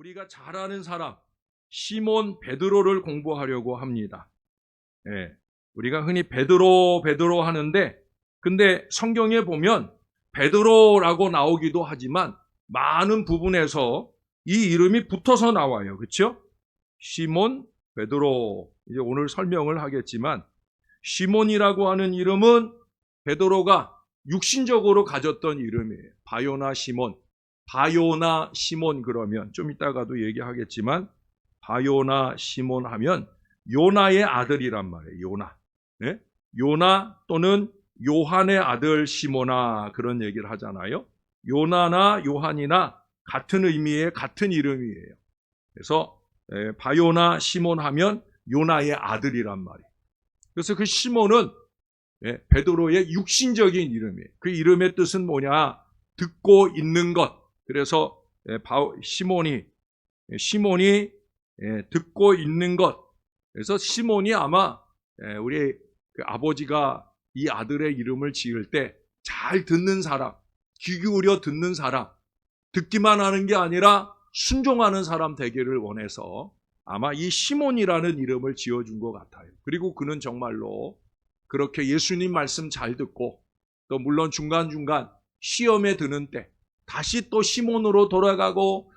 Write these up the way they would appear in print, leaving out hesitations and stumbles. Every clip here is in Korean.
우리가 잘 아는 사람 시몬 베드로를 공부하려고 합니다. 예, 우리가 흔히 베드로 하는데 근데 성경에 보면 베드로라고 나오기도 하지만 많은 부분에서 이 이름이 붙어서 나와요. 그렇죠? 시몬 베드로. 이제 오늘 설명을 하겠지만 시몬이라고 하는 이름은 베드로가 육신적으로 가졌던 이름이에요. 바요나 시몬 그러면 좀 이따가도 얘기하겠지만 바요나 시몬 하면 요나의 아들이란 말이에요. 요나. 네? 요나 또는 요한의 아들 시몬아 그런 얘기를 하잖아요. 요나나 요한이나 같은 의미의 같은 이름이에요. 그래서 바요나 시몬 하면 요나의 아들이란 말이에요. 그래서 그 시몬은 베드로의 육신적인 이름이에요. 그 이름의 뜻은 뭐냐? 듣고 있는 것. 그래서 시몬이 듣고 있는 것. 그래서 시몬이 아마 우리 그 아버지가 이 아들의 이름을 지을 때 잘 듣는 사람, 귀 기울여 듣는 사람, 듣기만 하는 게 아니라 순종하는 사람 되기를 원해서 아마 이 시몬이라는 이름을 지어준 것 같아요. 그리고 그는 정말로 그렇게 예수님 말씀 잘 듣고 또 물론 중간중간 시험에 드는 때 다시 또 시몬으로 돌아가고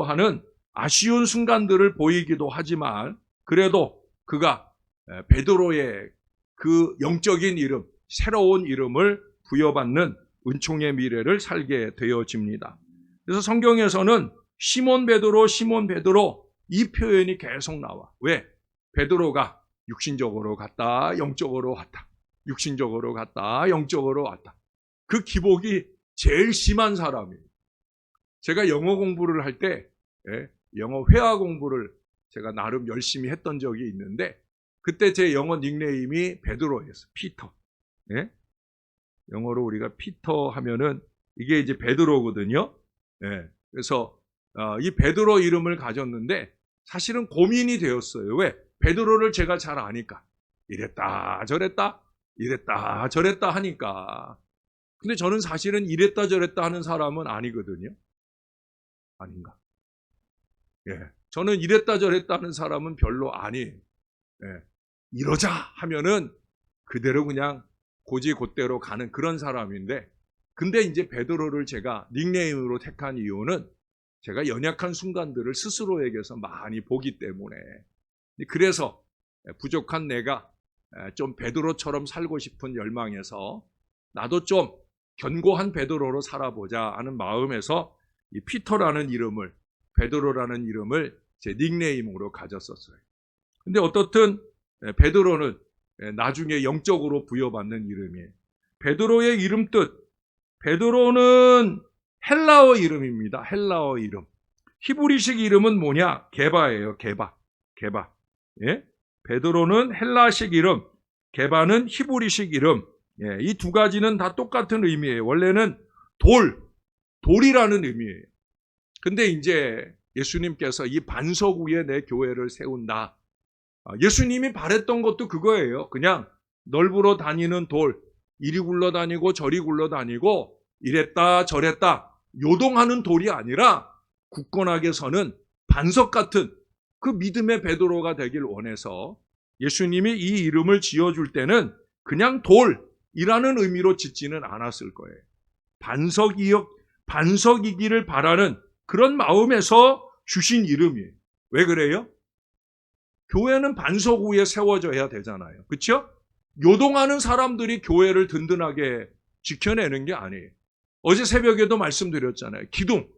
하는 아쉬운 순간들을 보이기도 하지만 그래도 그가 베드로의 그 영적인 이름, 새로운 이름을 부여받는 은총의 미래를 살게 되어집니다. 그래서 성경에서는 시몬 베드로 이 표현이 계속 나와. 왜? 베드로가 육신적으로 갔다, 영적으로 왔다. 육신적으로 갔다, 영적으로 왔다. 그 기복이 제일 심한 사람이에요. 제가 영어 공부를 할 때 영어 회화 공부를 제가 나름 열심히 했던 적이 있는데 그때 제 영어 닉네임이 베드로였어요. 피터. 예? 영어로 우리가 피터 하면은 이게 이제 베드로거든요. 예. 그래서 이 베드로 이름을 가졌는데 사실은 고민이 되었어요. 왜? 베드로를 제가 잘 아니까 이랬다 저랬다 하니까. 근데 저는 사실은 이랬다 저랬다 하는 사람은 아니거든요. 아닌가? 예. 저는 이랬다 저랬다 하는 사람은 별로 아니에요. 예. 이러자 하면은 그대로 그냥 고지곧대로 가는 그런 사람인데 근데 이제 베드로를 제가 닉네임으로 택한 이유는 제가 연약한 순간들을 스스로에게서 많이 보기 때문에 그래서 부족한 내가 좀 베드로처럼 살고 싶은 열망에서 나도 좀 견고한 베드로로 살아보자 하는 마음에서 이 피터라는 이름을 베드로라는 이름을 제 닉네임으로 가졌었어요. 근데 어떻든 베드로는 나중에 영적으로 부여받는 이름이에요. 베드로의 이름 뜻 베드로는 헬라어 이름입니다. 헬라어 이름. 히브리식 이름은 뭐냐? 게바예요. 게바. 예? 베드로는 헬라식 이름, 게바는 히브리식 이름. 예, 이 두 가지는 다 똑같은 의미예요. 원래는 돌이라는 의미예요. 근데 이제 예수님께서 이 반석 위에 내 교회를 세운다. 예수님이 바랬던 것도 그거예요. 그냥 널브러 다니는 돌, 이리 굴러다니고 저리 굴러다니고 이랬다 저랬다 요동하는 돌이 아니라 굳건하게 서는 반석 같은 그 믿음의 베드로가 되길 원해서 예수님이 이 이름을 지어줄 때는 그냥 돌이라는 의미로 짓지는 않았을 거예요. 반석이기를 바라는 그런 마음에서 주신 이름이에요. 왜 그래요? 교회는 반석 위에 세워져야 되잖아요. 그렇죠? 요동하는 사람들이 교회를 든든하게 지켜내는 게 아니에요. 어제 새벽에도 말씀드렸잖아요. 기둥.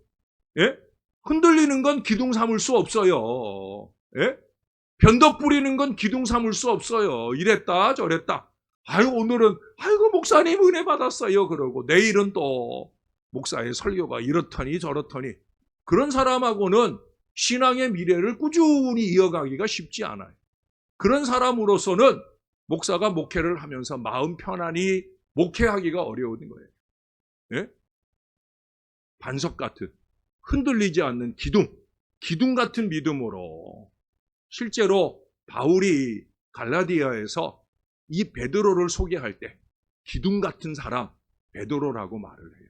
예? 흔들리는 건 기둥 삼을 수 없어요. 예? 변덕 부리는 건 기둥 삼을 수 없어요. 이랬다 저랬다. 오늘은 목사님 은혜 받았어요. 그러고 내일은 또 목사의 설교가 이렇더니 저렇더니 그런 사람하고는 신앙의 미래를 꾸준히 이어가기가 쉽지 않아요. 그런 사람으로서는 목사가 목회를 하면서 마음 편안히 목회하기가 어려운 거예요. 예? 반석 같은 흔들리지 않는 기둥 같은 믿음으로 실제로 바울이 갈라디아에서 이 베드로를 소개할 때 기둥 같은 사람 베드로라고 말을 해요.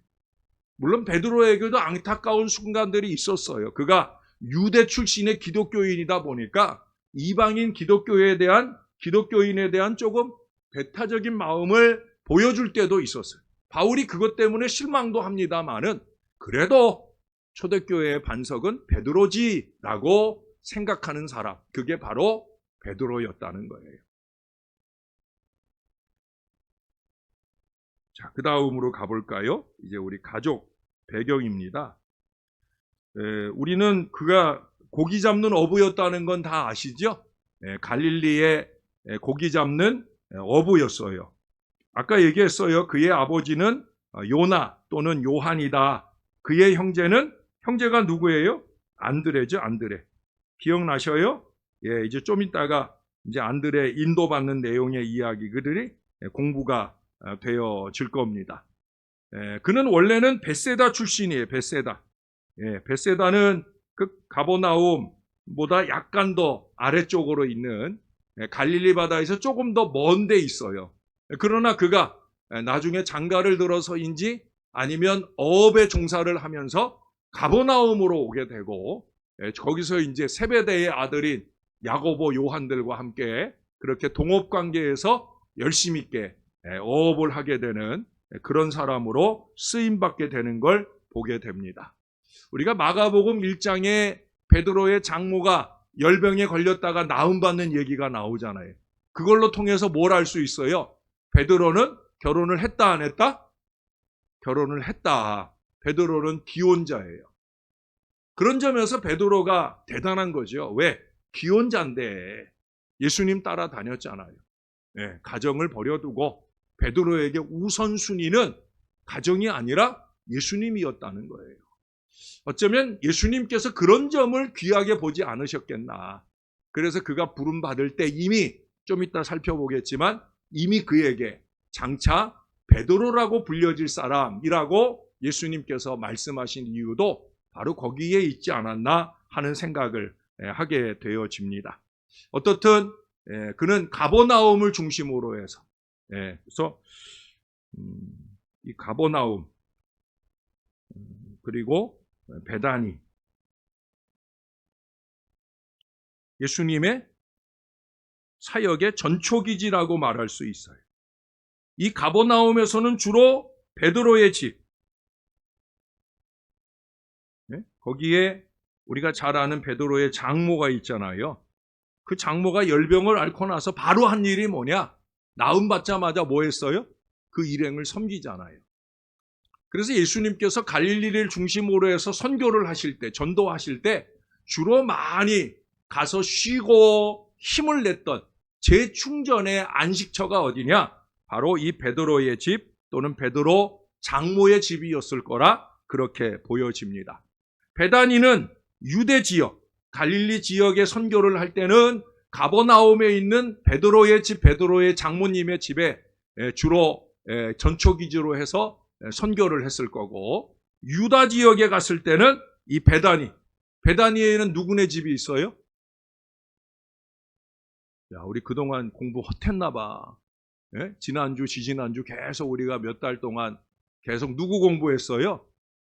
물론 베드로에게도 안타까운 순간들이 있었어요. 그가 유대 출신의 기독교인이다 보니까 이방인 기독교인에 대한 조금 배타적인 마음을 보여줄 때도 있었어요. 바울이 그것 때문에 실망도 합니다만은 그래도 초대교회의 반석은 베드로지라고 생각하는 사람, 그게 바로 베드로였다는 거예요. 자, 그 다음으로 가볼까요? 이제 우리 가족 배경입니다. 우리는 그가 고기 잡는 어부였다는 건 다 아시죠? 갈릴리의 고기 잡는 어부였어요. 아까 얘기했어요. 그의 아버지는 요나 또는 요한이다. 그의 형제가 누구예요? 안드레죠, 안드레. 기억나셔요? 예, 이제 좀 있다가 이제 안드레 인도받는 내용의 이야기들이 공부가 되어질 겁니다. 그는 원래는 벳세다 출신이에요. 벳세다. 벳세다는 그 가버나움보다 약간 더 아래쪽으로 있는 갈릴리 바다에서 조금 더 먼 데 있어요. 그러나 그가 나중에 장가를 들어서인지 아니면 어업에 종사를 하면서 가버나움으로 오게 되고 거기서 이제 세베대의 아들인 야고보 요한들과 함께 그렇게 동업 관계에서 열심히 있게 어업을 하게 되는 그런 사람으로 쓰임받게 되는 걸 보게 됩니다. 우리가 마가복음 1장에 베드로의 장모가 열병에 걸렸다가 나음받는 얘기가 나오잖아요. 그걸로 통해서 뭘 알 수 있어요? 베드로는 결혼을 했다 안 했다? 결혼을 했다. 베드로는 기혼자예요. 그런 점에서 베드로가 대단한 거죠. 왜? 기혼자인데 예수님 따라다녔잖아요. 가정을 버려두고 베드로에게 우선순위는 가정이 아니라 예수님이었다는 거예요. 어쩌면 예수님께서 그런 점을 귀하게 보지 않으셨겠나. 그래서 그가 부름받을 때 이미 좀 이따 살펴보겠지만 이미 그에게 장차 베드로라고 불려질 사람이라고 예수님께서 말씀하신 이유도 바로 거기에 있지 않았나 하는 생각을 하게 되어집니다. 어떻든 그는 가버나움을 중심으로 해서 그래서 이 가버나움 그리고 베다니 예수님의 사역의 전초기지라고 말할 수 있어요. 이 가버나움에서는 주로 베드로의 집 거기에 우리가 잘 아는 베드로의 장모가 있잖아요. 그 장모가 열병을 앓고 나서 바로 한 일이 뭐냐? 나음 받자마자 뭐 했어요? 그 일행을 섬기잖아요. 그래서 예수님께서 갈릴리를 중심으로 해서 선교를 하실 때, 전도하실 때 주로 많이 가서 쉬고 힘을 냈던 재충전의 안식처가 어디냐? 바로 이 베드로의 집 또는 베드로 장모의 집이었을 거라 그렇게 보여집니다. 베다니는 유대 지역, 갈릴리 지역에 선교를 할 때는 가버나움에 있는 베드로의 집, 베드로의 장모님의 집에 주로 전초기지로 해서 선교를 했을 거고, 유다 지역에 갔을 때는 이 베다니에는 누구네 집이 있어요? 야, 우리 그동안 공부 헛했나 봐. 지난주, 지지난주 계속 우리가 몇 달 동안 계속 누구 공부했어요?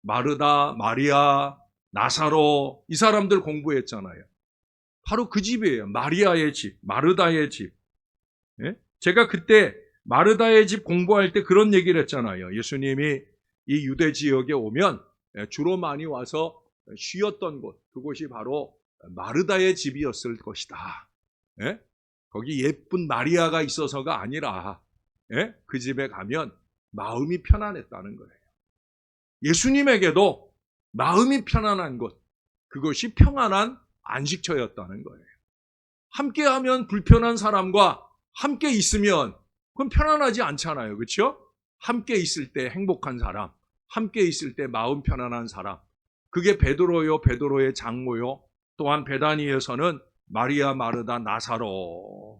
마르다, 마리아, 나사로 이 사람들 공부했잖아요. 바로 그 집이에요. 마리아의 집, 마르다의 집. 제가 그때 마르다의 집 공부할 때 그런 얘기를 했잖아요. 예수님이 이 유대 지역에 오면 주로 많이 와서 쉬었던 곳, 그곳이 바로 마르다의 집이었을 것이다. 거기 예쁜 마리아가 있어서가 아니라 그 집에 가면 마음이 편안했다는 거예요. 예수님에게도 마음이 편안한 곳, 그것이 평안한 안식처였다는 거예요. 함께하면 불편한 사람과 함께 있으면 그건 편안하지 않잖아요. 그렇죠? 함께 있을 때 행복한 사람, 함께 있을 때 마음 편안한 사람, 그게 베드로요, 베드로의 장모요, 또한 베다니에서는 마리아, 마르다, 나사로.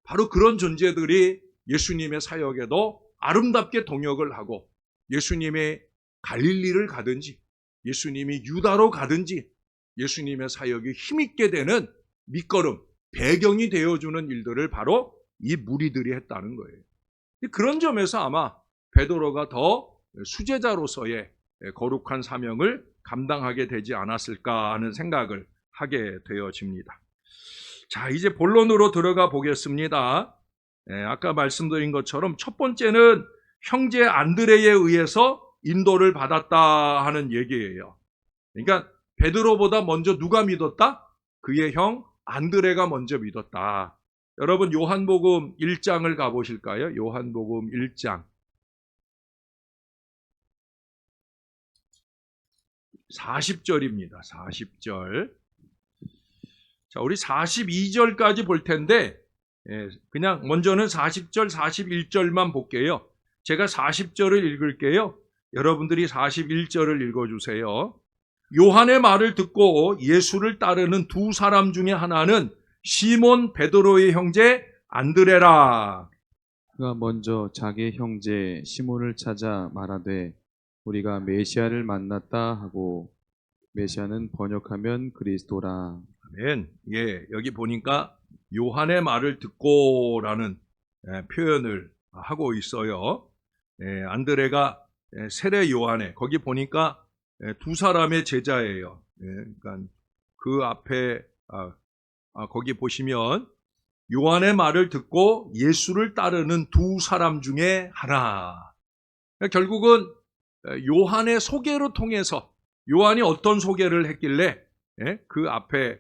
바로 그런 존재들이 예수님의 사역에도 아름답게 동역을 하고 예수님의 갈릴리를 가든지 예수님이 유다로 가든지 예수님의 사역이 힘있게 되는 밑거름, 배경이 되어주는 일들을 바로 이 무리들이 했다는 거예요. 그런 점에서 아마 베드로가 더 수제자로서의 거룩한 사명을 감당하게 되지 않았을까 하는 생각을 하게 되어집니다. 자, 이제 본론으로 들어가 보겠습니다. 아까 말씀드린 것처럼 첫 번째는 형제 안드레에 의해서 인도를 받았다 하는 얘기예요. 그러니까 베드로보다 먼저 누가 믿었다? 그의 형 안드레가 먼저 믿었다. 여러분 요한복음 1장을 가보실까요? 요한복음 1장 40절입니다. 40절. 자, 우리 42절까지 볼 텐데 그냥 먼저는 40절, 41절만 볼게요. 제가 40절을 읽을게요. 여러분들이 41절을 읽어주세요. 요한의 말을 듣고 예수를 따르는 두 사람 중에 하나는 시몬 베드로의 형제 안드레라. 그가 먼저 자기 형제 시몬을 찾아 말하되 우리가 메시아를 만났다 하고, 메시아는 번역하면 그리스도라. 아멘. 예, 여기 보니까 요한의 말을 듣고라는 표현을 하고 있어요. 안드레가 세례 요한의, 거기 보니까 두 사람의 제자예요. 그러니까 그 앞에 거기 보시면 요한의 말을 듣고 예수를 따르는 두 사람 중에 하나. 그러니까 결국은 요한의 소개로 통해서, 요한이 어떤 소개를 했길래 그 앞에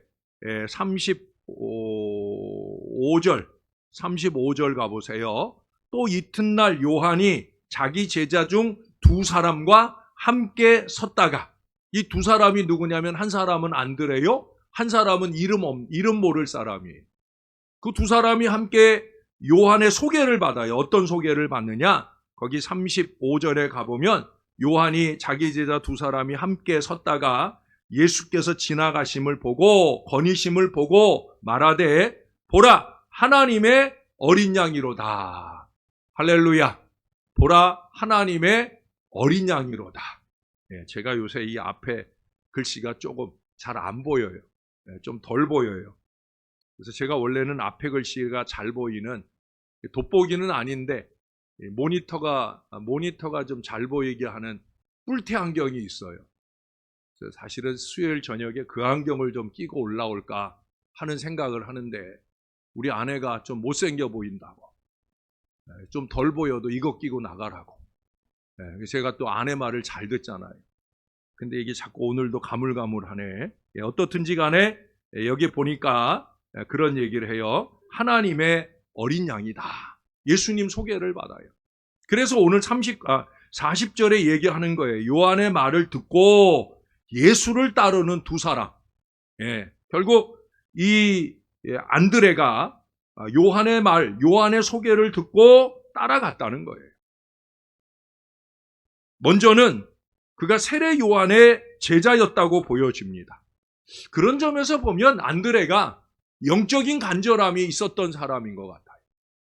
35절 가보세요. 또 이튿날 요한이 자기 제자 중 두 사람과 함께 섰다가, 이 두 사람이 누구냐면 한 사람은 안드레요, 한 사람은 이름 모를 사람이에요. 그 두 사람이 함께 요한의 소개를 받아요. 어떤 소개를 받느냐? 거기 35절에 가보면 요한이 자기 제자 두 사람이 함께 섰다가 예수께서 지나가심을 보고 건의심을 보고 말하되 보라 하나님의 어린 양이로다. 할렐루야. 보라 하나님의 어린 양이로다. 제가 요새 이 앞에 글씨가 조금 잘 안 보여요. 좀 덜 보여요. 그래서 제가 원래는 앞에 글씨가 잘 보이는, 돋보기는 아닌데 모니터가 좀 잘 보이게 하는 뿔테 안경이 있어요. 그래서 사실은 수요일 저녁에 그 안경을 좀 끼고 올라올까 하는 생각을 하는데 우리 아내가 좀 못생겨 보인다고, 좀 덜 보여도 이거 끼고 나가라고. 제가 또 아내 말을 잘 듣잖아요. 근데 이게 자꾸 오늘도 가물가물하네. 어떻든지 간에 여기 보니까 그런 얘기를 해요. 하나님의 어린 양이다. 예수님 소개를 받아요. 그래서 오늘 40절에 얘기하는 거예요. 요한의 말을 듣고 예수를 따르는 두 사람. 결국 이 안드레가 요한의 소개를 듣고 따라갔다는 거예요. 먼저는 그가 세례 요한의 제자였다고 보여집니다. 그런 점에서 보면 안드레가 영적인 간절함이 있었던 사람인 것 같아요.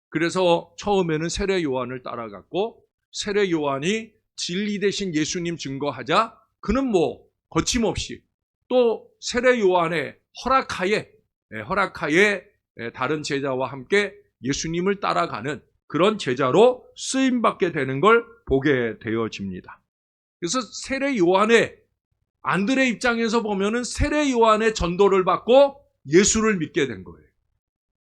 그래서 처음에는 세례 요한을 따라갔고, 세례 요한이 진리 대신 예수님 증거하자 그는 거침없이 또 세례 요한의 허락하에 다른 제자와 함께 예수님을 따라가는 그런 제자로 쓰임받게 되는 걸 보게 되어집니다. 그래서 세례 요한의, 안드레 입장에서 보면은 세례 요한의 전도를 받고 예수를 믿게 된 거예요.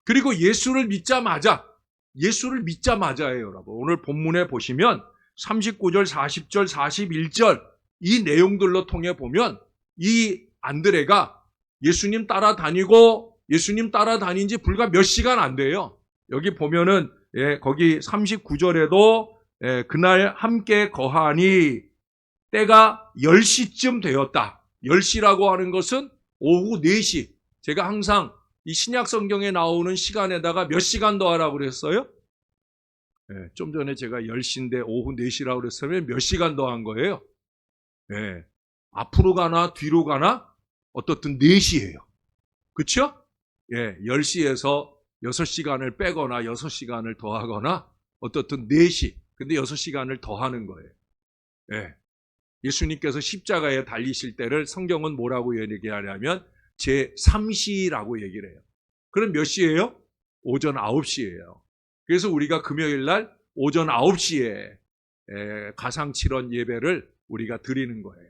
그리고 예수를 믿자마자예요, 여러분. 오늘 본문에 보시면 39절, 40절, 41절 이 내용들로 통해 보면 이 안드레가 예수님 따라다닌 지 불과 몇 시간 안 돼요. 여기 보면은 거기 39절에도 그날 함께 거하니 때가 10시쯤 되었다. 10시라고 하는 것은 오후 4시. 제가 항상 이 신약 성경에 나오는 시간에다가 몇 시간 더하라고 그랬어요? 좀 전에 제가 10시인데 오후 4시라고 그랬으면 몇 시간 더한 거예요? 앞으로 가나 뒤로 가나 어떻든 4시예요. 그렇죠? 10시에서 6시간을 빼거나 6시간을 더하거나 어떻든 4시. 근데 6시간을 더하는 거예요. 예수님께서 십자가에 달리실 때를 성경은 뭐라고 얘기하냐면 제3시라고 얘기를 해요. 그럼 몇 시예요? 오전 9시예요. 그래서 우리가 금요일 날 오전 9시에 가상칠언 예배를 우리가 드리는 거예요.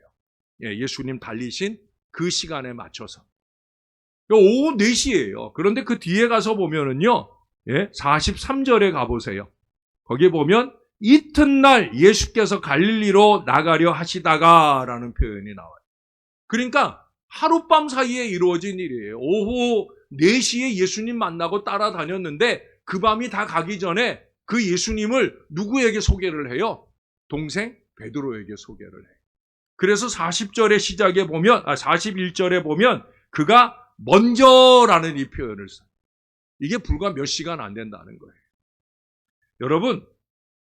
예수님 달리신 그 시간에 맞춰서. 오후 4시예요. 그런데 그 뒤에 가서 보면은요, 43절에 가보세요. 거기에 보면 이튿날 예수께서 갈릴리로 나가려 하시다가라는 표현이 나와요. 그러니까 하룻밤 사이에 이루어진 일이에요. 오후 4시에 예수님 만나고 따라다녔는데 그 밤이 다 가기 전에 그 예수님을 누구에게 소개를 해요? 동생 베드로에게 소개를 해요. 그래서 40절의 시작에 보면, 41절에 보면 그가 먼저라는 이 표현을 써요. 이게 불과 몇 시간 안 된다는 거예요. 여러분,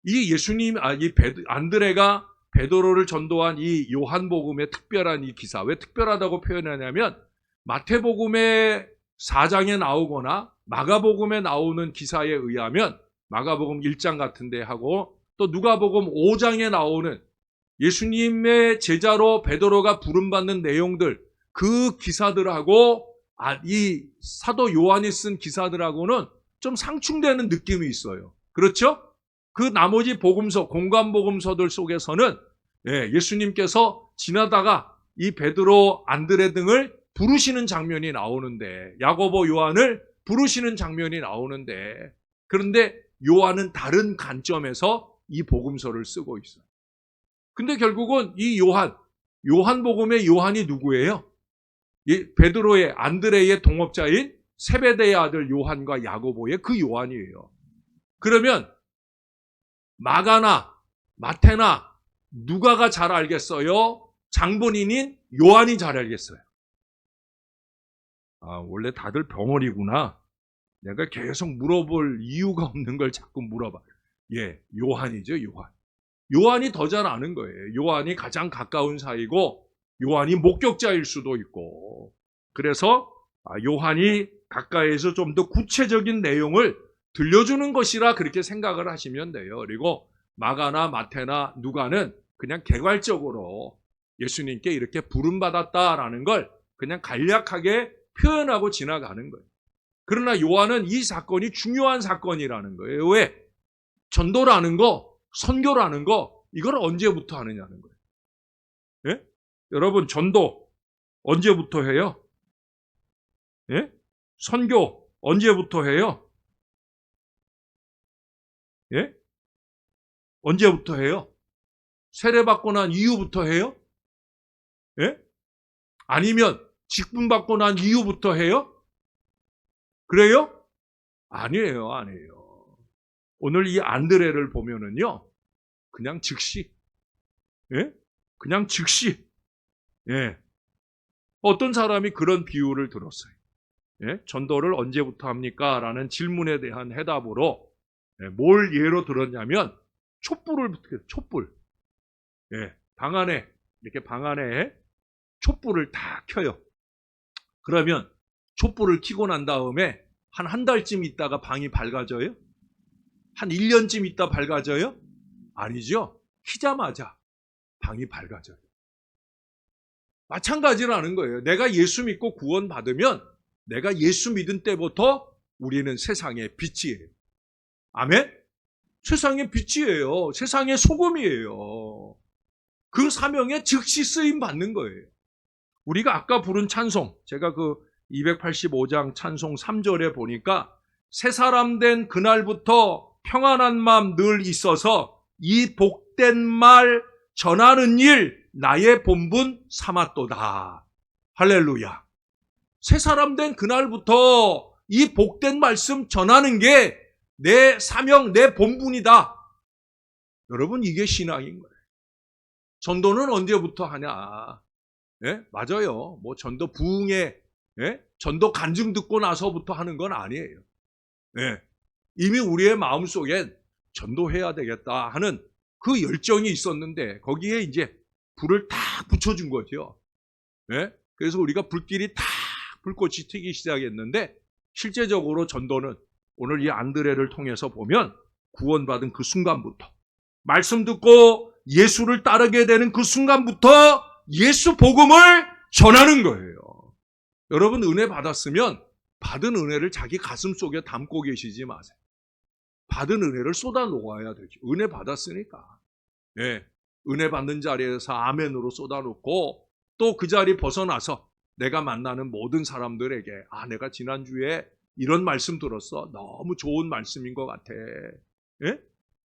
이 예수님, 안드레가 베드로를 전도한 이 요한복음의 특별한 이 기사, 왜 특별하다고 표현하냐면 마태복음의 4장에 나오거나 마가복음에 나오는 기사에 의하면 마가복음 1장 같은데 하고 또 누가복음 5장에 나오는 예수님의 제자로 베드로가 부름받는 내용들, 그 기사들하고 이 사도 요한이 쓴 기사들하고는 좀 상충되는 느낌이 있어요. 그렇죠? 그 나머지 복음서, 공관복음서들 속에서는 예수님께서 지나다가 이 베드로, 안드레 등을 부르시는 장면이 나오는데, 야고보, 요한을 부르시는 장면이 나오는데, 그런데 요한은 다른 관점에서 이 복음서를 쓰고 있어요. 근데 결국은 이 요한복음의 요한이 누구예요? 베드로의, 안드레의 동업자인 세베대의 아들 요한과 야고보의 그 요한이에요. 그러면 마가나 마태나 누가가 잘 알겠어요? 장본인인 요한이 잘 알겠어요? 원래 다들 벙어리구나. 내가 계속 물어볼 이유가 없는 걸 자꾸 물어봐. 요한이죠, 요한. 요한이 더 잘 아는 거예요. 요한이 가장 가까운 사이고 요한이 목격자일 수도 있고. 그래서 요한이 가까이에서 좀 더 구체적인 내용을 들려주는 것이라 그렇게 생각을 하시면 돼요. 그리고 마가나 마태나 누가는 그냥 개괄적으로 예수님께 이렇게 부름받았다라는 걸 그냥 간략하게 표현하고 지나가는 거예요. 그러나 요한은 이 사건이 중요한 사건이라는 거예요. 왜? 전도라는 거, 선교라는 거, 이걸 언제부터 하느냐는 거예요. 여러분, 전도 언제부터 해요? 선교 언제부터 해요? 언제부터 해요? 세례받고 난 이후부터 해요? 아니면 직분받고 난 이후부터 해요? 그래요? 아니에요. 오늘 이 안드레를 보면은요, 그냥 즉시, 그냥 즉시, 어떤 사람이 그런 비유를 들었어요. 전도를 언제부터 합니까? 라는 질문에 대한 해답으로 뭘 예로 들었냐면 촛불. 방 안에 촛불을 다 켜요. 그러면 촛불을 켜고 난 다음에 한 달쯤 있다가 방이 밝아져요? 한 1년쯤 있다 밝아져요? 아니죠. 켜자마자 방이 밝아져요. 마찬가지라는 거예요. 내가 예수 믿고 구원받으면 내가 예수 믿은 때부터 우리는 세상의 빛이에요. 아멘? 세상의 빛이에요. 세상의 소금이에요. 그 사명에 즉시 쓰임 받는 거예요. 우리가 아까 부른 찬송, 제가 그 285장 찬송 3절에 보니까 새 사람 된 그날부터 평안한 마음 늘 있어서 이 복된 말 전하는 일 나의 본분 삼았도다. 할렐루야. 새 사람 된 그날부터 이 복된 말씀 전하는 게 내 사명, 내 본분이다. 여러분, 이게 신앙인 거예요. 전도는 언제부터 하냐? 맞아요. 뭐 전도 부흥회, 전도 간증 듣고 나서부터 하는 건 아니에요. 이미 우리의 마음속엔 전도해야 되겠다 하는 그 열정이 있었는데 거기에 이제 불을 탁 붙여준 거죠. 그래서 우리가 불길이 탁 불꽃이 튀기 시작했는데 실제적으로 전도는 오늘 이 안드레를 통해서 보면 구원받은 그 순간부터 말씀 듣고 예수를 따르게 되는 그 순간부터 예수 복음을 전하는 거예요. 여러분, 은혜 받았으면 받은 은혜를 자기 가슴 속에 담고 계시지 마세요. 받은 은혜를 쏟아 놓아야 되죠. 은혜 받았으니까. 예, 은혜 받는 자리에서 아멘으로 쏟아놓고 또 그 자리 벗어나서 내가 만나는 모든 사람들에게 내가 지난주에 이런 말씀 들었어. 너무 좋은 말씀인 것 같아. 예?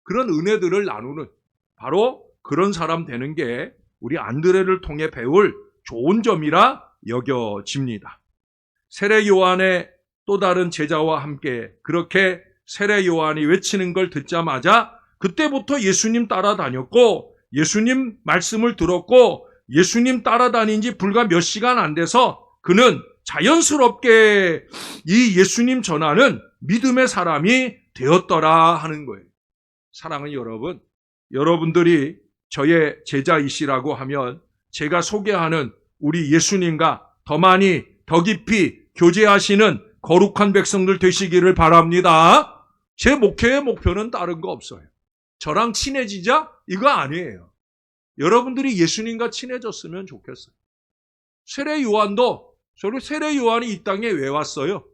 그런 은혜들을 나누는 바로 그런 사람 되는 게 우리 안드레를 통해 배울 좋은 점이라 여겨집니다. 세례 요한의 또 다른 제자와 함께 그렇게 세례 요한이 외치는 걸 듣자마자 그때부터 예수님 따라다녔고 예수님 말씀을 들었고 예수님 따라다닌 지 불과 몇 시간 안 돼서 그는 자연스럽게 이 예수님 전하는 믿음의 사람이 되었더라 하는 거예요. 사랑하는 여러분, 여러분들이 저의 제자이시라고 하면 제가 소개하는 우리 예수님과 더 많이 더 깊이 교제하시는 거룩한 백성들 되시기를 바랍니다. 제 목회의 목표는 다른 거 없어요. 저랑 친해지자? 이거 아니에요. 여러분들이 예수님과 친해졌으면 좋겠어요. 세례 요한도 세례 요한이 이 땅에 왜 왔어요?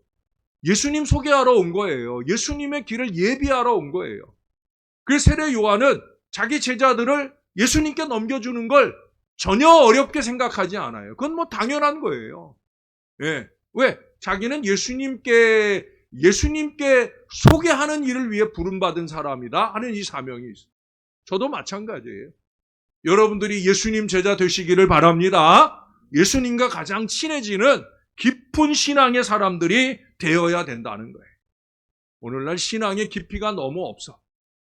예수님 소개하러 온 거예요. 예수님의 길을 예비하러 온 거예요. 그 세례 요한은 자기 제자들을 예수님께 넘겨주는 걸 전혀 어렵게 생각하지 않아요. 그건 뭐 당연한 거예요. 예. 왜? 자기는 예수님께 소개하는 일을 위해 부름받은 사람이다 하는 이 사명이 있어요. 저도 마찬가지예요. 여러분들이 예수님 제자 되시기를 바랍니다. 예수님과 가장 친해지는 깊은 신앙의 사람들이 되어야 된다는 거예요. 오늘날 신앙의 깊이가 너무 없어.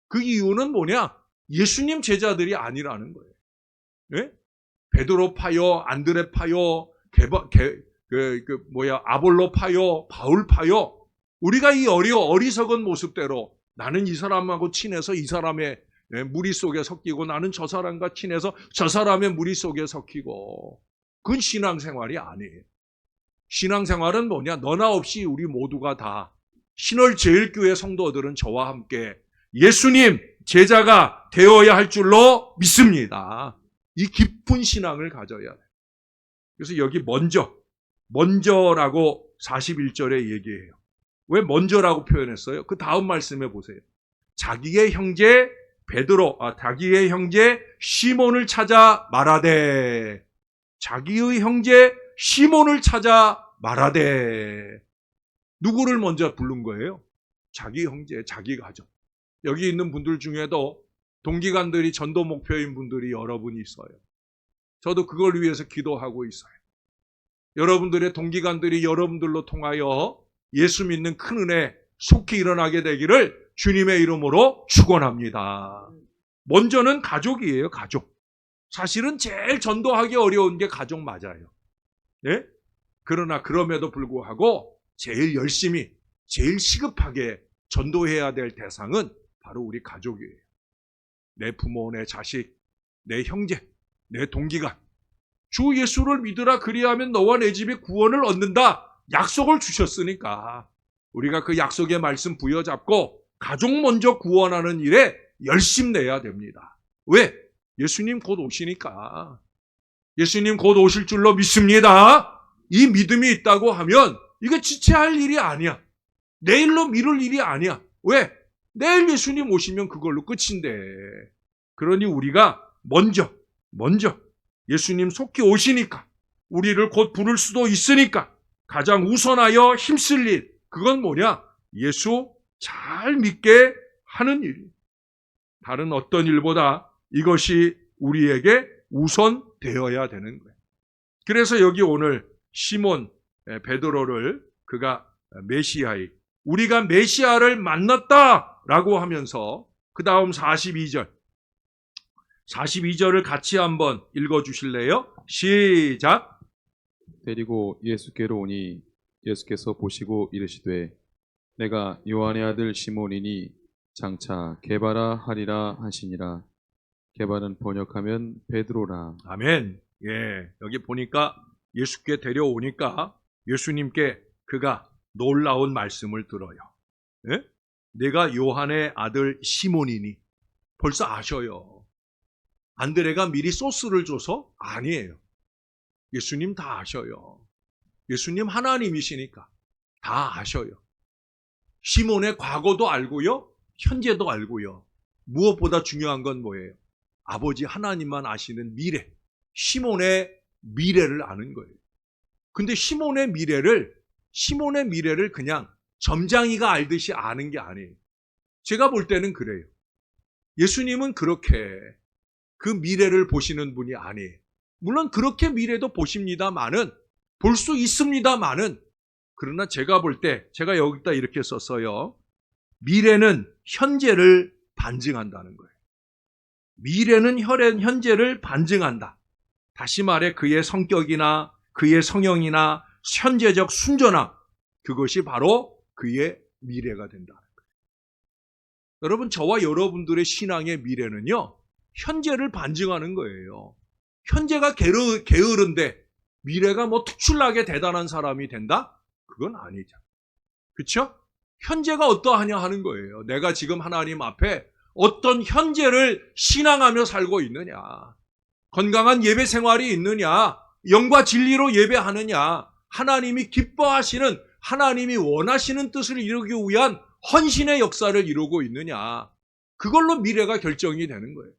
그 이유는 뭐냐? 예수님 제자들이 아니라는 거예요. 예? 베드로 파요, 안드레 파요, 아볼로 파요, 바울 파요. 우리가 이 어리석은 모습대로 나는 이 사람하고 친해서 이 사람의 무리 속에 섞이고 나는 저 사람과 친해서 저 사람의 무리 속에 섞이고 그건 신앙생활이 아니에요. 신앙생활은 뭐냐? 너나 없이 우리 모두가 다 신월제일교회 성도들은 저와 함께 예수님 제자가 되어야 할 줄로 믿습니다. 이 깊은 신앙을 가져야 돼요. 그래서 여기 먼저라고 41절에 얘기해요. 왜 먼저라고 표현했어요? 그 다음 말씀에 보세요. 자기의 형제 시몬을 찾아 말하되 자기의 형제 시몬을 찾아 말하되 누구를 먼저 부른 거예요? 자기 형제, 자기 가족. 여기 있는 분들 중에도 동기간들이 전도 목표인 분들이 여러분 있어요. 저도 그걸 위해서 기도하고 있어요. 여러분들의 동기간들이 여러분들로 통하여 예수 믿는 큰 은혜 속히 일어나게 되기를 주님의 이름으로 축원합니다. 먼저는 가족이에요, 가족. 사실은 제일 전도하기 어려운 게 가족 맞아요. 네? 그러나 그럼에도 불구하고 제일 열심히, 제일 시급하게 전도해야 될 대상은 바로 우리 가족이에요. 내 부모, 내 자식, 내 형제, 내 동기간. 주 예수를 믿으라 그리하면 너와 내 집에 구원을 얻는다. 약속을 주셨으니까 우리가 그 약속의 말씀 부여잡고 가족 먼저 구원하는 일에 열심 내야 됩니다. 왜? 예수님 곧 오시니까. 예수님 곧 오실 줄로 믿습니다. 이 믿음이 있다고 하면 이게 지체할 일이 아니야. 내일로 미룰 일이 아니야. 왜? 내일 예수님 오시면 그걸로 끝인데. 그러니 우리가 먼저 예수님 속히 오시니까 우리를 곧 부를 수도 있으니까 가장 우선하여 힘쓸 일, 그건 뭐냐? 예수 잘 믿게 하는 일이에요. 다른 어떤 일보다 이것이 우리에게 우선되어야 되는 거예요. 그래서 여기 오늘 시몬 베드로를 그가 메시아이, 우리가 메시아를 만났다라고 하면서 그 다음 42절을 같이 한번 읽어주실래요? 시작! 데리고 예수께로 오니 예수께서 보시고 이르시되 내가 요한의 아들 시몬이니 장차 게바라 하리라 하시니라. 게바는 번역하면 베드로라. 아멘. 예, 여기 보니까 예수께 데려오니까 예수님께 그가 놀라운 말씀을 들어요. 예? 내가 요한의 아들 시몬이니. 벌써 아셔요. 안드레가 미리 소스를 줘서? 아니에요. 예수님 다 아셔요. 예수님 하나님이시니까 다 아셔요. 시몬의 과거도 알고요. 현재도 알고요. 무엇보다 중요한 건 뭐예요? 아버지 하나님만 아시는 미래, 시몬의 미래를 아는 거예요. 근데 시몬의 미래를 그냥 점장이가 알듯이 아는 게 아니에요. 제가 볼 때는 그래요. 예수님은 그렇게 그 미래를 보시는 분이 아니에요. 물론 그렇게 미래도 보십니다마는, 볼 수 있습니다마는, 그러나 제가 볼 때, 제가 여기다 이렇게 썼어요. 미래는 현재를 반증한다는 거예요. 미래는 현재를 반증한다. 다시 말해 그의 성격이나 그의 성형이나 현재적 순전함, 그것이 바로 그의 미래가 된다는 거예요. 여러분, 저와 여러분들의 신앙의 미래는요, 현재를 반증하는 거예요. 현재가 게으른데 미래가 뭐 특출나게 대단한 사람이 된다? 그건 아니죠. 그렇죠? 현재가 어떠하냐 하는 거예요. 내가 지금 하나님 앞에 어떤 현재를 신앙하며 살고 있느냐, 건강한 예배 생활이 있느냐, 영과 진리로 예배하느냐, 하나님이 기뻐하시는, 하나님이 원하시는 뜻을 이루기 위한 헌신의 역사를 이루고 있느냐, 그걸로 미래가 결정이 되는 거예요.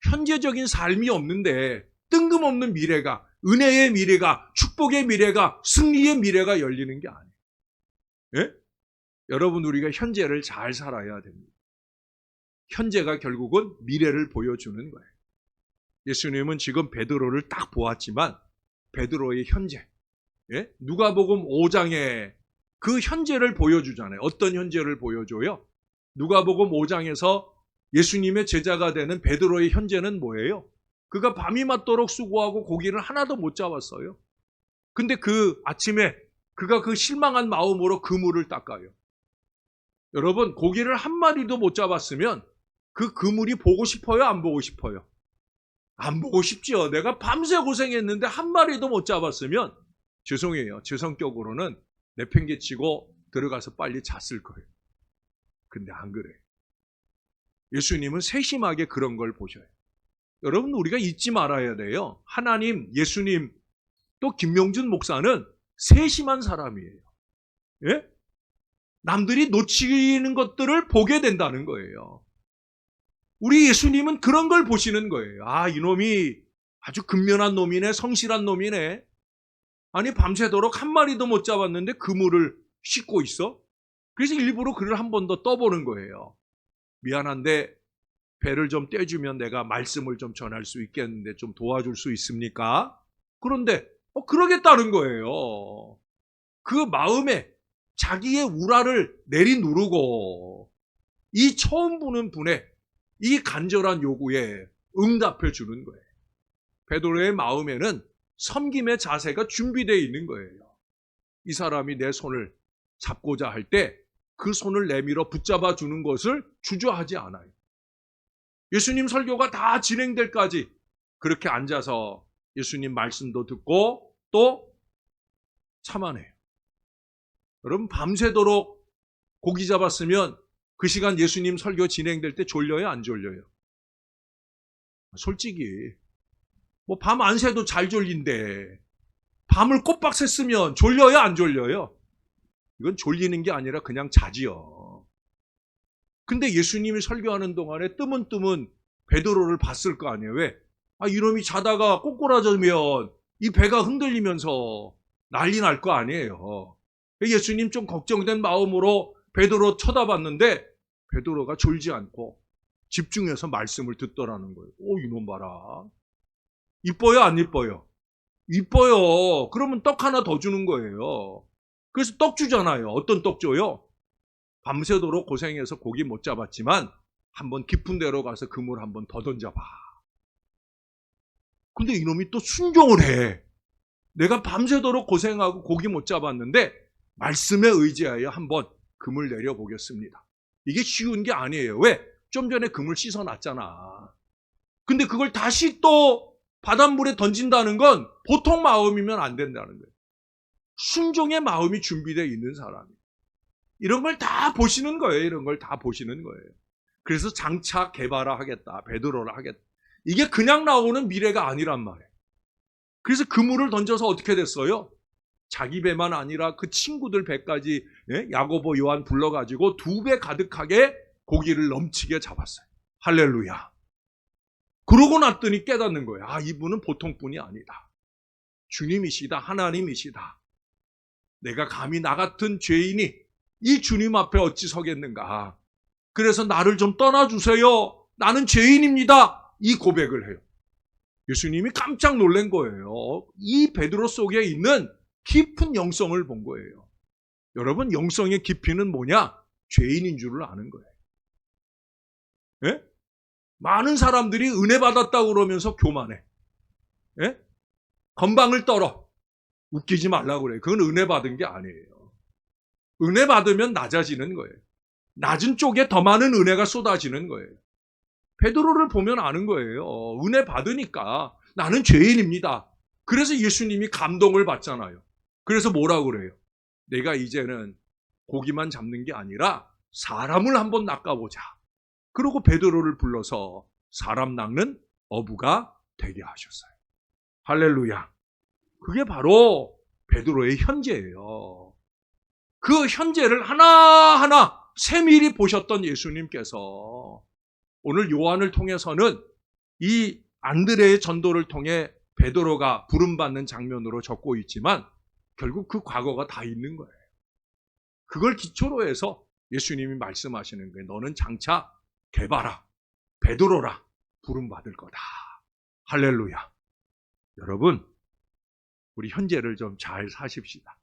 현재적인 삶이 없는데 뜬금없는 미래가, 은혜의 미래가, 축복의 미래가, 승리의 미래가 열리는 게 아니에요. 예? 여러분, 우리가 현재를 잘 살아야 됩니다. 현재가 결국은 미래를 보여주는 거예요. 예수님은 지금 베드로를 딱 보았지만 베드로의 현재, 누가복음 5장에 그 현재를 보여주잖아요. 어떤 현재를 보여줘요? 누가복음 5장에서 예수님의 제자가 되는 베드로의 현재는 뭐예요? 그가 밤이 맞도록 수고하고 고기를 하나도 못 잡았어요. 근데 그 아침에 그가 그 실망한 마음으로 그물을 닦아요. 여러분, 고기를 한 마리도 못 잡았으면 그 그물이 보고 싶어요? 안 보고 싶어요? 안 보고 싶죠. 내가 밤새 고생했는데 한 마리도 못 잡았으면, 죄송해요, 제 성격으로는 내팽개치고 들어가서 빨리 잤을 거예요. 근데 안 그래요. 예수님은 세심하게 그런 걸 보셔요. 여러분, 우리가 잊지 말아야 돼요. 하나님, 예수님, 또 김명준 목사는 세심한 사람이에요. 예? 남들이 놓치는 것들을 보게 된다는 거예요. 우리 예수님은 그런 걸 보시는 거예요. 아, 이놈이 아주 근면한 놈이네, 성실한 놈이네. 아니, 밤새도록 한 마리도 못 잡았는데 그물을 씻고 있어? 그래서 일부러 그를 한 번 더 떠보는 거예요. 미안한데 배를 좀 떼주면 내가 말씀을 좀 전할 수 있겠는데 좀 도와줄 수 있습니까? 그런데 그러겠다는 거예요. 그 마음에 자기의 우라를 내리누르고 이 처음 보는 분의 이 간절한 요구에 응답해 주는 거예요. 베드로의 마음에는 섬김의 자세가 준비되어 있는 거예요. 이 사람이 내 손을 잡고자 할 때 그 손을 내밀어 붙잡아 주는 것을 주저하지 않아요. 예수님 설교가 다 진행될까지 그렇게 앉아서 예수님 말씀도 듣고 또 참아내요. 여러분, 밤새도록 고기 잡았으면 그 시간 예수님 설교 진행될 때 졸려요, 안 졸려요? 솔직히 뭐 밤 안 새도 잘 졸린데 밤을 꼬박 샜으면 졸려요, 안 졸려요? 이건 졸리는 게 아니라 그냥 자지요. 근데 예수님이 설교하는 동안에 뜨문뜨문 베드로를 봤을 거 아니에요. 왜? 이놈이 자다가 꼬꾸라지면 이 배가 흔들리면서 난리 날 거 아니에요. 예수님 좀 걱정된 마음으로 베드로 쳐다봤는데 베드로가 졸지 않고 집중해서 말씀을 듣더라는 거예요. 이놈 봐라. 이뻐요, 안 이뻐요? 이뻐요. 그러면 떡 하나 더 주는 거예요. 그래서 떡 주잖아요. 어떤 떡 줘요? 밤새도록 고생해서 고기 못 잡았지만 한번 깊은 데로 가서 그물 한번 더 던져봐. 근데 이놈이 또 순종을 해. 내가 밤새도록 고생하고 고기 못 잡았는데 말씀에 의지하여 한번 그물 내려보겠습니다. 이게 쉬운 게 아니에요. 왜? 좀 전에 그물 씻어놨잖아. 근데 그걸 다시 또 바닷물에 던진다는 건 보통 마음이면 안 된다는 거예요. 순종의 마음이 준비되어 있는 사람이에요. 이런 걸 다 보시는 거예요. 이런 걸 다 보시는 거예요. 그래서 장차 개발하겠다. 베드로를 하겠다. 이게 그냥 나오는 미래가 아니란 말이에요. 그래서 그물을 던져서 어떻게 됐어요? 자기 배만 아니라 그 친구들 배까지 야고보, 요한 불러가지고 2배 가득하게 고기를 넘치게 잡았어요. 할렐루야. 그러고 났더니 깨닫는 거예요. 아, 이분은 보통 분이 아니다. 주님이시다. 하나님이시다. 내가 감히 나 같은 죄인이 이 주님 앞에 어찌 서겠는가. 그래서 나를 좀 떠나주세요. 나는 죄인입니다. 이 고백을 해요. 예수님이 깜짝 놀란 거예요. 이 베드로 속에 있는 깊은 영성을 본 거예요. 여러분, 영성의 깊이는 뭐냐? 죄인인 줄을 아는 거예요. 예? 많은 사람들이 은혜 받았다고 그러면서 교만해. 예? 건방을 떨어. 웃기지 말라고 그래요. 그건 은혜 받은 게 아니에요. 은혜 받으면 낮아지는 거예요. 낮은 쪽에 더 많은 은혜가 쏟아지는 거예요. 베드로를 보면 아는 거예요. 은혜 받으니까 나는 죄인입니다. 그래서 예수님이 감동을 받잖아요. 그래서 뭐라고 그래요? 내가 이제는 고기만 잡는 게 아니라 사람을 한번 낚아보자. 그리고 베드로를 불러서 사람 낚는 어부가 되게 하셨어요. 할렐루야. 그게 바로 베드로의 현재예요. 그 현재를 하나하나 세밀히 보셨던 예수님께서 오늘 요한을 통해서는 이 안드레의 전도를 통해 베드로가 부름받는 장면으로 적고 있지만 결국 그 과거가 다 있는 거예요. 그걸 기초로 해서 예수님이 말씀하시는 거예요. 너는 장차 게바라, 베드로라 부름받을 거다. 할렐루야. 여러분, 우리 현재를 좀 잘 사십시다.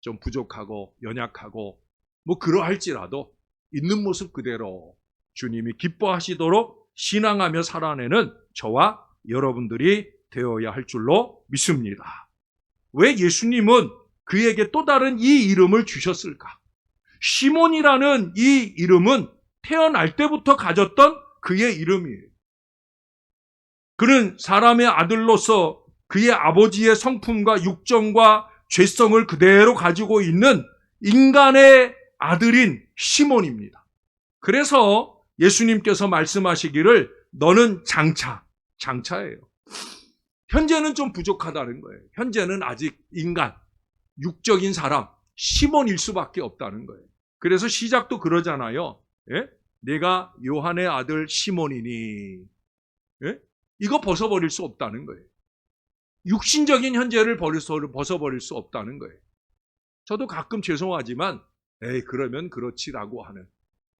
좀 부족하고 연약하고 뭐 그러할지라도 있는 모습 그대로 주님이 기뻐하시도록 신앙하며 살아내는 저와 여러분들이 되어야 할 줄로 믿습니다. 왜 예수님은 그에게 또 다른 이 이름을 주셨을까? 시몬이라는 이 이름은 태어날 때부터 가졌던 그의 이름이에요. 그는 사람의 아들로서 그의 아버지의 성품과 육정과 죄성을 그대로 가지고 있는 인간의 아들인 시몬입니다. 그래서 예수님께서 말씀하시기를 너는 장차예요. 현재는 좀 부족하다는 거예요. 현재는 아직 인간, 육적인 사람, 시몬일 수밖에 없다는 거예요. 그래서 시작도 그러잖아요. 예? 내가 요한의 아들 시몬이니. 예? 이거 벗어버릴 수 없다는 거예요. 육신적인 현재를 벗어버릴 수 없다는 거예요. 저도 가끔 죄송하지만 그러면 그렇지라고 하는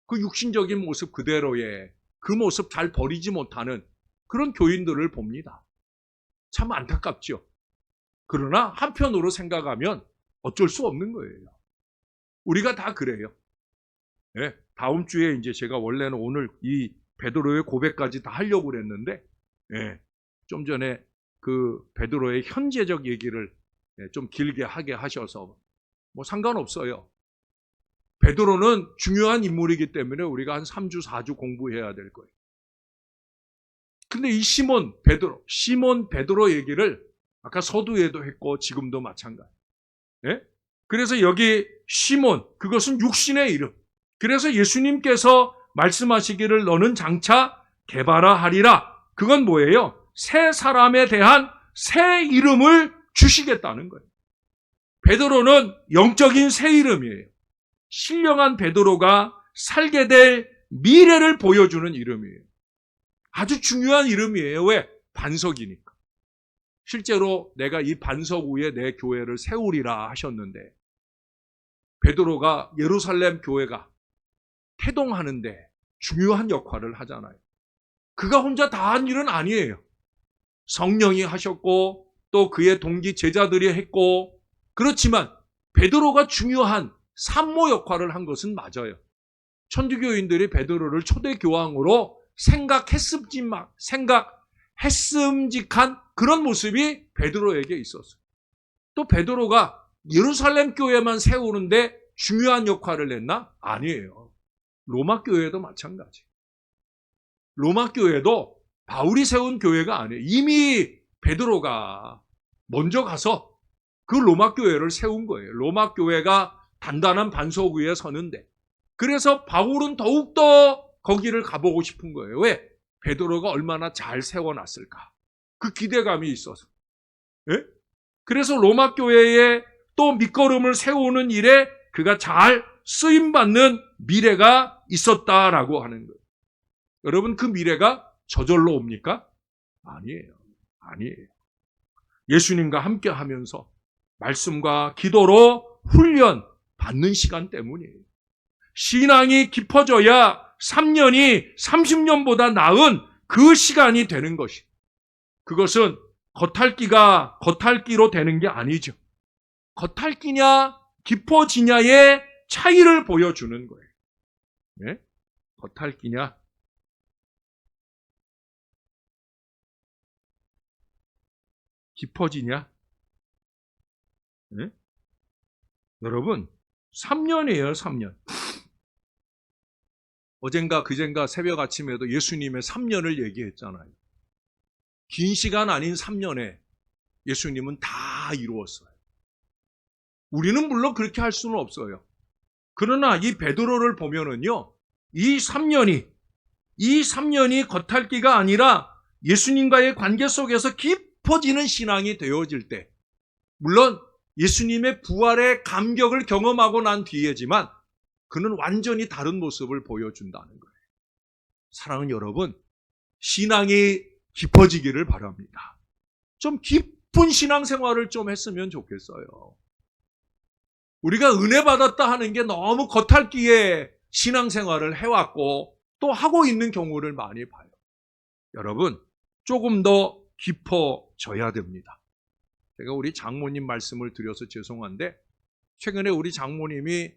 그 육신적인 모습 그대로의 그 모습 잘 버리지 못하는 그런 교인들을 봅니다. 참 안타깝죠. 그러나 한편으로 생각하면 어쩔 수 없는 거예요. 우리가 다 그래요. 네, 다음 주에 이제 제가 원래는 오늘 이 베드로의 고백까지 다 하려고 그랬는데 좀 전에 그 베드로의 현재적 얘기를 좀 길게 하게 하셔서 뭐 상관없어요. 베드로는 중요한 인물이기 때문에 우리가 한 3주, 4주 공부해야 될 거예요. 근데 이 시몬 베드로 얘기를 아까 서두에도 했고 지금도 마찬가지. 예? 그래서 여기 시몬, 그것은 육신의 이름. 그래서 예수님께서 말씀하시기를 너는 장차 게바라 하리라. 그건 뭐예요? 새 사람에 대한 새 이름을 주시겠다는 거예요. 베드로는 영적인 새 이름이에요. 신령한 베드로가 살게 될 미래를 보여주는 이름이에요. 아주 중요한 이름이에요. 왜? 반석이니까. 실제로 내가 이 반석 위에 내 교회를 세우리라 하셨는데 베드로가 예루살렘 교회가 태동하는데 중요한 역할을 하잖아요. 그가 혼자 다 한 일은 아니에요. 성령이 하셨고 또 그의 동기 제자들이 했고 그렇지만 베드로가 중요한 산모 역할을 한 것은 맞아요. 천주교인들이 베드로를 초대교황으로 생각했음직한 그런 모습이 베드로에게 있었어요. 또 베드로가 예루살렘 교회만 세우는데 중요한 역할을 했나? 아니에요. 로마 교회도 마찬가지. 로마 교회도 바울이 세운 교회가 아니에요. 이미 베드로가 먼저 가서 그 로마 교회를 세운 거예요. 로마 교회가 단단한 반석 위에 서는데 그래서 바울은 더욱더 거기를 가보고 싶은 거예요. 왜? 베드로가 얼마나 잘 세워놨을까. 그 기대감이 있어서. 예? 그래서 로마 교회에 또 밑거름을 세우는 일에 그가 잘 쓰임받는 미래가 있었다라고 하는 거예요. 여러분 그 미래가 저절로 옵니까? 아니에요. 아니에요. 예수님과 함께 하면서 말씀과 기도로 훈련 받는 시간 때문이에요. 신앙이 깊어져야 3년이 30년보다 나은 그 시간이 되는 것이. 그것은 겉핥기로 되는 게 아니죠. 겉핥기냐 깊어지냐의 차이를 보여주는 거예요. 네? 겉핥기냐 깊어지냐? 네? 여러분 3년이에요. 3년. 어젠가 그젠가 새벽 아침에도 예수님의 3년을 얘기했잖아요. 긴 시간 아닌 3년에 예수님은 다 이루었어요. 우리는 물론 그렇게 할 수는 없어요. 그러나 이 베드로를 보면은요, 이 3년이 겉핥기가 아니라 예수님과의 관계 속에서 깊어지는 신앙이 되어질 때, 물론 예수님의 부활의 감격을 경험하고 난 뒤에지만 그는 완전히 다른 모습을 보여준다는 거예요. 사랑하는 여러분, 신앙이 깊어지기를 바랍니다. 좀 깊은 신앙생활을 좀 했으면 좋겠어요. 우리가 은혜 받았다 하는 게 너무 겉핥기에 신앙생활을 해왔고 또 하고 있는 경우를 많이 봐요. 여러분, 조금 더 깊어져야 됩니다. 제가 우리 장모님 말씀을 드려서 죄송한데 최근에 우리 장모님이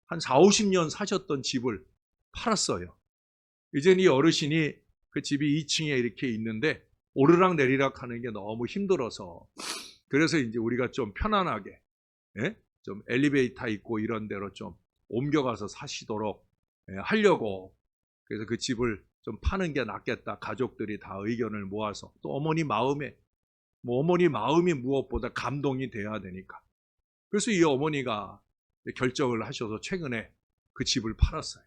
한 40, 50년 사셨던 집을 팔았어요. 이젠 이 어르신이 그 집이 2층에 이렇게 있는데 오르락 내리락 하는 게 너무 힘들어서 그래서 이제 우리가 좀 편안하게 좀 엘리베이터 있고 이런 데로 좀 옮겨가서 사시도록 하려고 그래서 그 집을 좀 파는 게 낫겠다. 가족들이 다 의견을 모아서 또 어머니 마음이 무엇보다 감동이 돼야 되니까. 그래서 이 어머니가 결정을 하셔서 최근에 그 집을 팔았어요.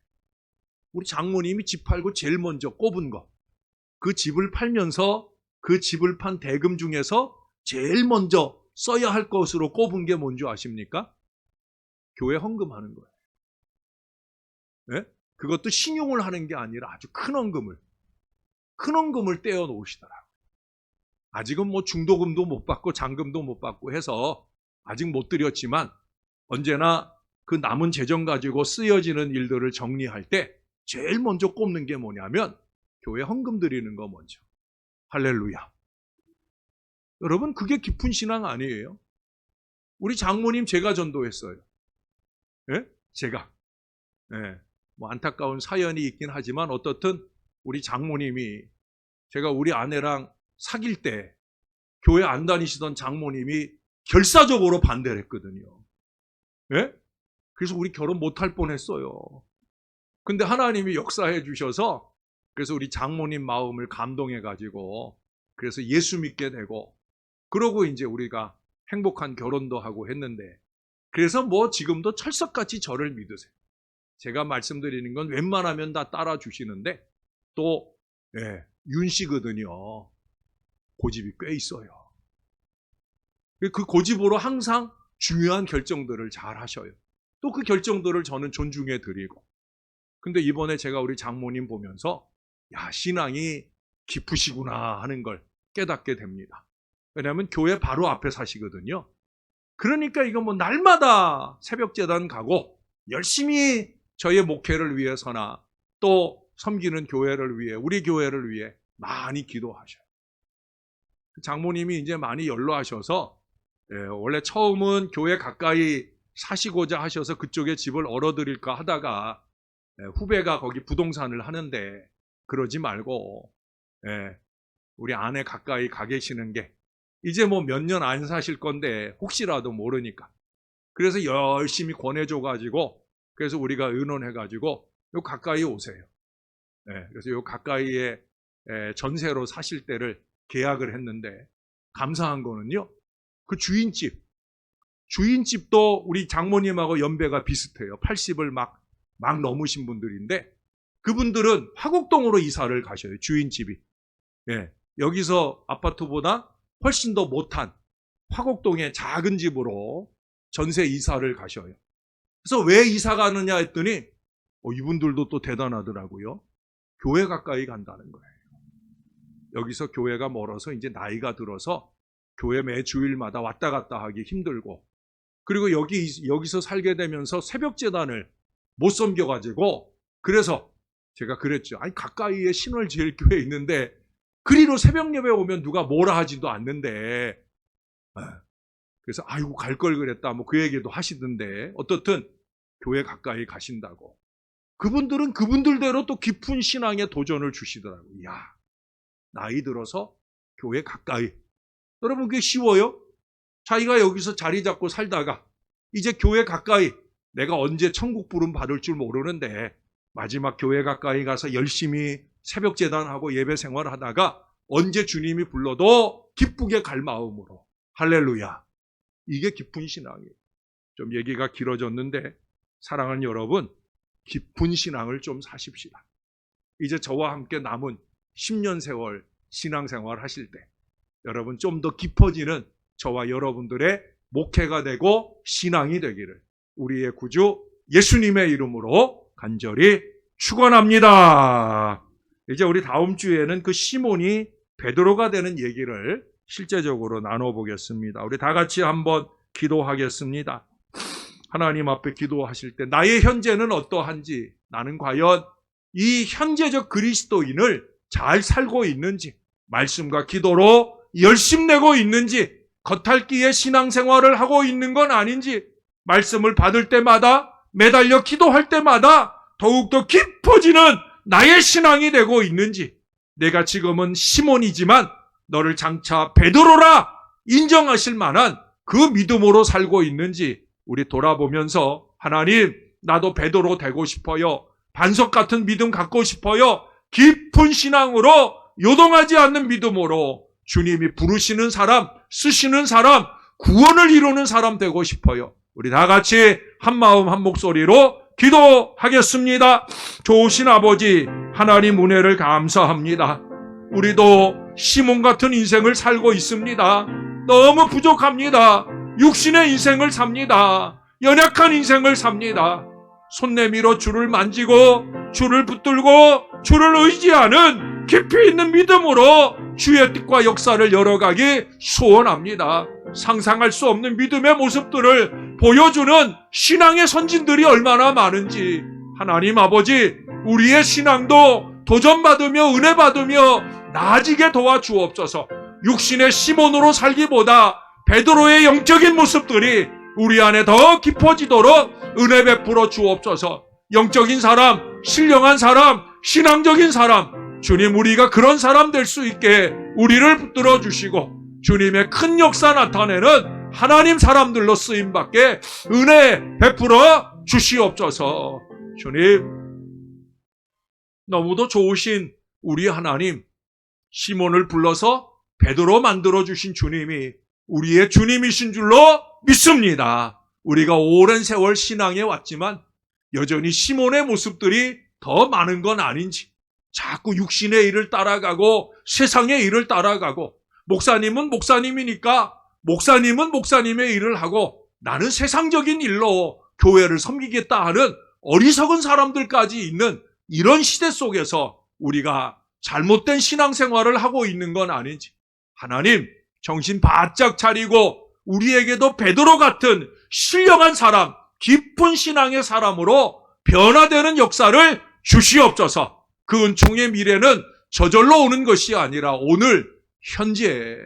우리 장모님이 집 팔고 제일 먼저 꼽은 거. 그 집을 팔면서 그 집을 판 대금 중에서 제일 먼저 써야 할 것으로 꼽은 게 뭔지 아십니까? 교회 헌금하는 거예요. 네? 그것도 신용을 하는 게 아니라 아주 큰 헌금을 떼어 놓으시더라고요. 아직은 뭐 중도금도 못 받고 잔금도 못 받고 해서 아직 못 드렸지만 언제나 그 남은 재정 가지고 쓰여지는 일들을 정리할 때 제일 먼저 꼽는 게 뭐냐면 교회 헌금 드리는 거 먼저. 할렐루야. 여러분 그게 깊은 신앙 아니에요? 우리 장모님 제가 전도했어요. 예? 제가. 예. 뭐 안타까운 사연이 있긴 하지만 어떻든 우리 장모님이 제가 우리 아내랑 사귈 때 교회 안 다니시던 장모님이 결사적으로 반대를 했거든요. 예? 그래서 우리 결혼 못할 뻔했어요. 근데 하나님이 역사해 주셔서 그래서 우리 장모님 마음을 감동해 가지고 그래서 예수 믿게 되고 그러고 이제 우리가 행복한 결혼도 하고 했는데 그래서 뭐 지금도 철석같이 저를 믿으세요. 제가 말씀드리는 건 웬만하면 다 따라 주시는데 또 윤 씨거든요. 고집이 꽤 있어요. 그 고집으로 항상 중요한 결정들을 잘 하셔요. 또 그 결정들을 저는 존중해 드리고. 근데 이번에 제가 우리 장모님 보면서 야, 신앙이 깊으시구나 하는 걸 깨닫게 됩니다. 왜냐하면 교회 바로 앞에 사시거든요. 그러니까 이거 뭐 날마다 새벽제단 가고 열심히 저의 목회를 위해서나 또 섬기는 교회를 위해 우리 교회를 위해 많이 기도하셔요. 장모님이 이제 많이 연로하셔서 원래 처음은 교회 가까이 사시고자 하셔서 그쪽에 집을 얻어드릴까 하다가 후배가 거기 부동산을 하는데 그러지 말고 우리 아내 가까이 가 계시는 게 이제 뭐 몇 년 안 사실 건데 혹시라도 모르니까 그래서 열심히 권해줘가지고 그래서 우리가 의논해가지고 요 가까이 오세요. 그래서 요 가까이에 전세로 사실 때를 계약을 했는데 감사한 거는요. 그 주인집도 우리 장모님하고 연배가 비슷해요. 80을 막 넘으신 분들인데 그분들은 화곡동으로 이사를 가셔요. 주인집이. 여기서 아파트보다 훨씬 더 못한 화곡동의 작은 집으로 전세 이사를 가셔요. 그래서 왜 이사 가느냐 했더니 이분들도 또 대단하더라고요. 교회 가까이 간다는 거예요. 여기서 교회가 멀어서 이제 나이가 들어서 교회 매 주일마다 왔다 갔다 하기 힘들고, 그리고 여기서 살게 되면서 새벽 제단을 못 섬겨가지고, 그래서 제가 그랬죠. 아니, 가까이에 신월제일교회 있는데 그리로 새벽 예배 오면 누가 뭐라 하지도 않는데, 그래서 아이고 갈 걸 그랬다 뭐 그 얘기도 하시던데, 어떻든 교회 가까이 가신다고 그분들은 그분들대로 또 깊은 신앙의 도전을 주시더라고요. 야, 나이 들어서 교회 가까이. 여러분, 그게 쉬워요? 자기가 여기서 자리 잡고 살다가 이제 교회 가까이, 내가 언제 천국 부름 받을 줄 모르는데 마지막 교회 가까이 가서 열심히 새벽 제단하고 예배 생활하다가 언제 주님이 불러도 기쁘게 갈 마음으로. 할렐루야. 이게 깊은 신앙이에요. 좀 얘기가 길어졌는데, 사랑하는 여러분, 깊은 신앙을 좀 사십시다. 이제 저와 함께 남은 10년 세월 신앙생활 하실 때 여러분 좀 더 깊어지는 저와 여러분들의 목회가 되고 신앙이 되기를 우리의 구주 예수님의 이름으로 간절히 축원합니다. 이제 우리 다음 주에는 그 시몬이 베드로가 되는 얘기를 실제적으로 나눠보겠습니다. 우리 다 같이 한번 기도하겠습니다. 하나님 앞에 기도하실 때 나의 현재는 어떠한지, 나는 과연 이 현재적 그리스도인을 잘 살고 있는지, 말씀과 기도로 열심내고 있는지, 겉핥기에 신앙생활을 하고 있는 건 아닌지, 말씀을 받을 때마다 매달려 기도할 때마다 더욱더 깊어지는 나의 신앙이 되고 있는지, 내가 지금은 시몬이지만 너를 장차 베드로라 인정하실 만한 그 믿음으로 살고 있는지 우리 돌아보면서, 하나님, 나도 베드로 되고 싶어요. 반석 같은 믿음 갖고 싶어요. 깊은 신앙으로, 요동하지 않는 믿음으로 주님이 부르시는 사람, 쓰시는 사람, 구원을 이루는 사람 되고 싶어요. 우리 다 같이 한 마음 한 목소리로 기도하겠습니다. 좋으신 아버지, 하나님 은혜를 감사합니다. 우리도 시몬 같은 인생을 살고 있습니다. 너무 부족합니다. 육신의 인생을 삽니다. 연약한 인생을 삽니다. 손 내밀어 주를 만지고 주를 붙들고 주를 의지하는 깊이 있는 믿음으로 주의 뜻과 역사를 열어가기 소원합니다. 상상할 수 없는 믿음의 모습들을 보여주는 신앙의 선진들이 얼마나 많은지, 하나님 아버지, 우리의 신앙도 도전받으며 은혜받으며 나아지게 도와주옵소서. 육신의 시몬으로 살기보다 베드로의 영적인 모습들이 우리 안에 더 깊어지도록 은혜 베풀어 주옵소서. 영적인 사람, 신령한 사람, 신앙적인 사람, 주님, 우리가 그런 사람 될 수 있게 우리를 붙들어 주시고 주님의 큰 역사 나타내는 하나님 사람들로 쓰임받게 은혜 베풀어 주시옵소서. 주님, 너무도 좋으신 우리 하나님, 시몬을 불러서 베드로 만들어 주신 주님이 우리의 주님이신 줄로 믿습니다. 우리가 오랜 세월 신앙에 왔지만 여전히 시몬의 모습들이 더 많은 건 아닌지, 자꾸 육신의 일을 따라가고 세상의 일을 따라가고, 목사님은 목사님이니까 목사님은 목사님의 일을 하고 나는 세상적인 일로 교회를 섬기겠다 하는 어리석은 사람들까지 있는 이런 시대 속에서 우리가 잘못된 신앙생활을 하고 있는 건 아닌지, 하나님, 정신 바짝 차리고 우리에게도 베드로 같은 신령한 사람, 깊은 신앙의 사람으로 변화되는 역사를 주시옵소서. 그 은총의 미래는 저절로 오는 것이 아니라 오늘 현재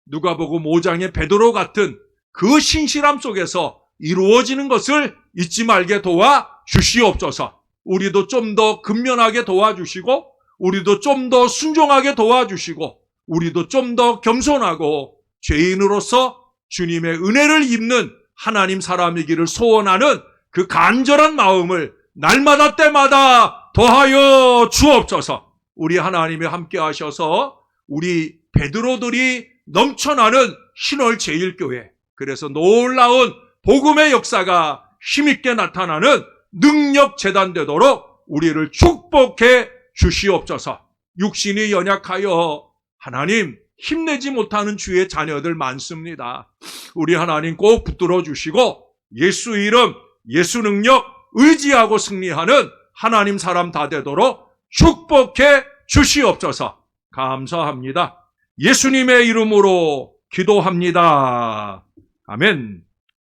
누가복음 5장의 베드로 같은 그 신실함 속에서 이루어지는 것을 잊지 말게 도와 주시옵소서. 우리도 좀 더 근면하게 도와주시고, 우리도 좀 더 순종하게 도와주시고, 우리도 좀 더 겸손하고 죄인으로서 주님의 은혜를 입는 하나님 사람이기를 소원하는 그 간절한 마음을 날마다 때마다 더하여 주옵소서. 우리 하나님이 함께 하셔서 우리 베드로들이 넘쳐나는 신월제일교회, 그래서 놀라운 복음의 역사가 힘있게 나타나는 능력 재단되도록 우리를 축복해 주시옵소서. 육신이 연약하여 하나님 힘내지 못하는 주의 자녀들 많습니다. 우리 하나님 꼭 붙들어 주시고 예수 이름, 예수 능력 의지하고 승리하는 하나님 사람 다 되도록 축복해 주시옵소서. 감사합니다. 예수님의 이름으로 기도합니다. 아멘.